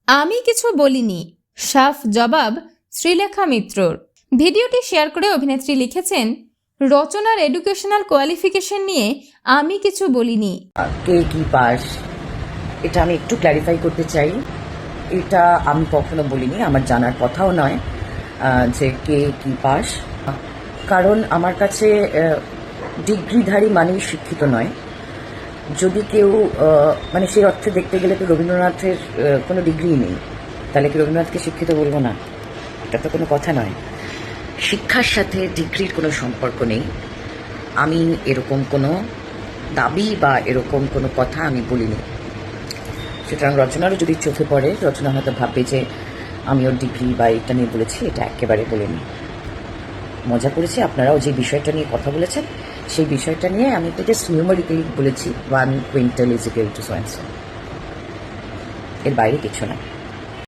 আমি কিছু বলিনি, সাফ জবাব শ্রীলেখা মিত্রর। ভিডিওটি শেয়ার করে অভিনেত্রী লিখেছেন, রচনার এডুকেশনাল কোয়ালিফিকেশন নিয়ে আমি কিছু বলিনি। কে কি পাস, এটা আমি একটু ক্ল্যারিফাই করতে চাই। এটা আমি কখনো বলিনি, আমার জানার কথাও নয় যে কে কি পাস। কারণ আমার কাছে ডিগ্রিধারী মানেই শিক্ষিত নয়। যদি কেউ মানে সেই অর্থে দেখতে গেলে তো রবীন্দ্রনাথের কোনো ডিগ্রি নেই, তাহলে কি রবীন্দ্রনাথকে শিক্ষিত বলবো না? এটা তো কোনো কথা নয়। শিক্ষার সাথে ডিগ্রির কোনো সম্পর্ক নেই। আমি এরকম কোনো দাবি বা এরকম কোনো কথা আমি বলিনি। সুতরাং রচনারও যদি চোখে পড়ে, রচনা হয়তো ভাববে যে আমি ওর ডিগ্রি বা এটা নিয়ে বলেছি, এটা একেবারে বলিনি। মজা করেছি, আপনারাও যে বিষয়টা নিয়ে কথা বলেছেন সেই বিষয়টা নিয়ে আমি তো জাস্ট নিউমারিক্যালি বলেছি 1 quintal is equal to so and so, এর বাইরে কিছু না।